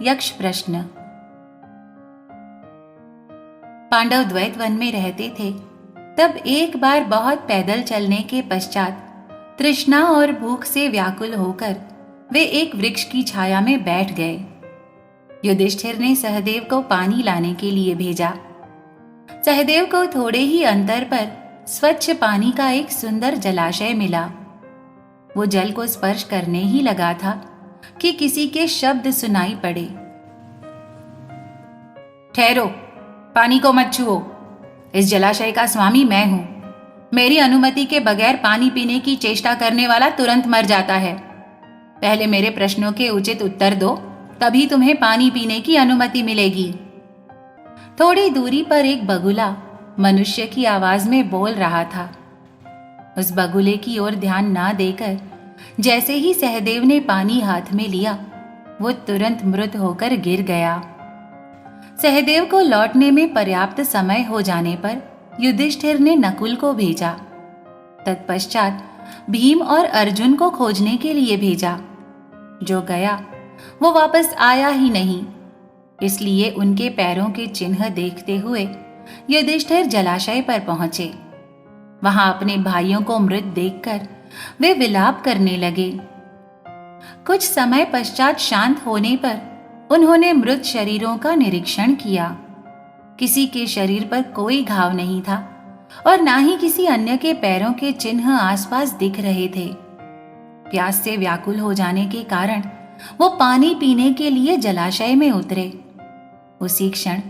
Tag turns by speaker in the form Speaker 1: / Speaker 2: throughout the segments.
Speaker 1: यक्ष प्रश्न। पांडव द्वैत वन में रहते थे। तब एक बार बहुत पैदल चलने के पश्चात तृष्णा और भूख से व्याकुल होकर वे एक वृक्ष की छाया में बैठ गए। युधिष्ठिर ने सहदेव को पानी लाने के लिए भेजा। सहदेव को थोड़े ही अंतर पर स्वच्छ पानी का एक सुंदर जलाशय मिला। वो जल को स्पर्श करने ही लगा था कि किसी के शब्द सुनाई पड़े। ठहरो, पानी को मत छुओ। इस जलाशय का स्वामी मैं हूं। मेरी अनुमति के बगैर पानी पीने की चेष्टा करने वाला तुरंत मर जाता है। पहले मेरे प्रश्नों के उचित उत्तर दो, तभी तुम्हें पानी पीने की अनुमति मिलेगी। थोड़ी दूरी पर एक बगुला मनुष्य की आवाज में बोल रहा था। उस बगुले की ओर ध्यान ना देकर जैसे ही सहदेव ने पानी हाथ में लिया, वो तुरंत मृत होकर गिर गया। सहदेव को लौटने में पर्याप्त समय हो जाने पर युधिष्ठिर ने नकुल को भेजा। तत्पश्चात भीम और अर्जुन को खोजने के लिए भेजा। जो गया वो वापस आया ही नहीं। इसलिए उनके पैरों के चिन्ह देखते हुए युधिष्ठिर जलाशय पर पहुंचे। वहां अपने भाइयों को मृत देखकर वे विलाप करने लगे। कुछ समय पश्चात शांत होने पर उन्होंने मृत शरीरों का निरीक्षण किया। किसी के शरीर पर कोई घाव नहीं था और ना ही किसी अन्य के पैरों के चिन्ह आसपास दिख रहे थे। प्यास से व्याकुल हो जाने के कारण वो पानी पीने के लिए जलाशय में उतरे। उसी क्षण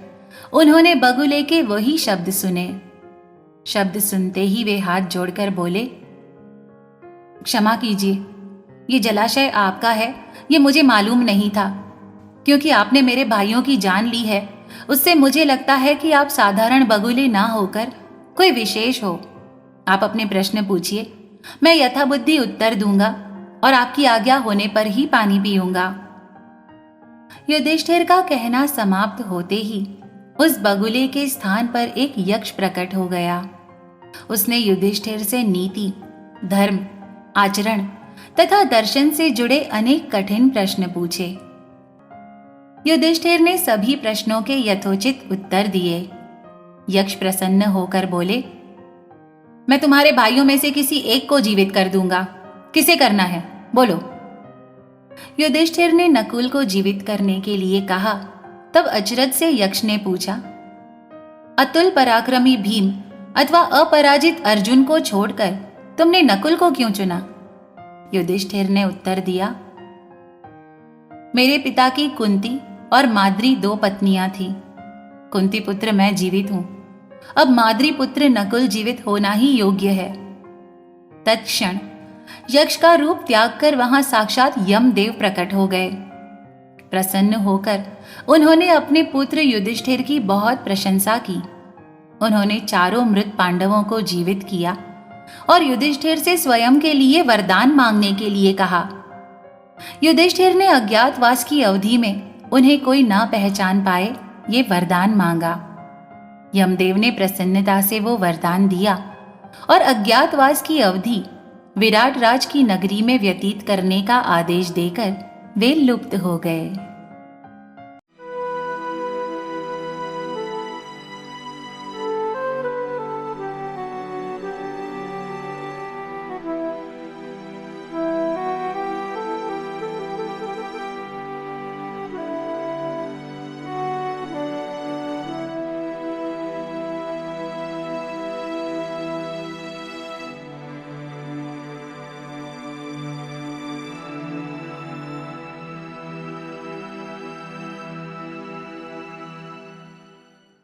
Speaker 1: उन्होंने बगुले के वही शब्द सुने। शब्द सुनते ही वे हाथ जोड़कर बोले, क्षमा कीजिए, ये जलाशय आपका है, ये मुझे मालूम नहीं था। क्योंकि आपने मेरे भाइयों की जान ली है, उससे मुझे लगता है कि आप साधारण बगुले ना होकर कोई विशेष हो। आप अपने प्रश्न पूछिए, मैं यथाबुद्धि उत्तर दूंगा और आपकी आज्ञा होने पर ही पानी पीऊंगा। युधिष्ठिर का कहना समाप्त होते ही उस बगुले के स्थान पर एक यक्ष प्रकट हो गया। उसने युधिष्ठिर से नीति, धर्म, आचरण तथा दर्शन से जुड़े अनेक कठिन प्रश्न पूछे। युधिष्ठिर ने सभी प्रश्नों के यथोचित उत्तर दिए। यक्ष प्रसन्न होकर बोले, मैं तुम्हारे भाइयों में से किसी एक को जीवित कर दूंगा। किसे करना है, बोलो। युधिष्ठिर ने नकुल को जीवित करने के लिए कहा। तब अचरज से यक्ष ने पूछा, अतुल पराक्रमी भीम अथवा अपराजित अर्जुन को छोड़कर तुमने नकुल को क्यों चुना? युधिष्ठिर ने उत्तर दिया, मेरे पिता की कुंती और माद्री 2 पत्नियां थीं। कुंती पुत्र मैं जीवित हूं, अब माद्री पुत्र नकुल जीवित होना ही योग्य है। तत्क्षण यक्ष का रूप त्याग कर वहां साक्षात यमदेव प्रकट हो गए। प्रसन्न होकर उन्होंने अपने पुत्र युधिष्ठिर की बहुत प्रशंसा की। उन्होंने चारों मृत पांडवों को जीवित किया और युधिष्ठिर से स्वयं के लिए वरदान मांगने के लिए कहा। युधिष्ठिर ने अज्ञातवास की अवधि में उन्हें कोई ना पहचान पाए ये वरदान मांगा। यमदेव ने प्रसन्नता से वो वरदान दिया और अज्ञातवास की अवधि विराट राज की नगरी में व्यतीत करने का आदेश देकर वे लुप्त हो गए।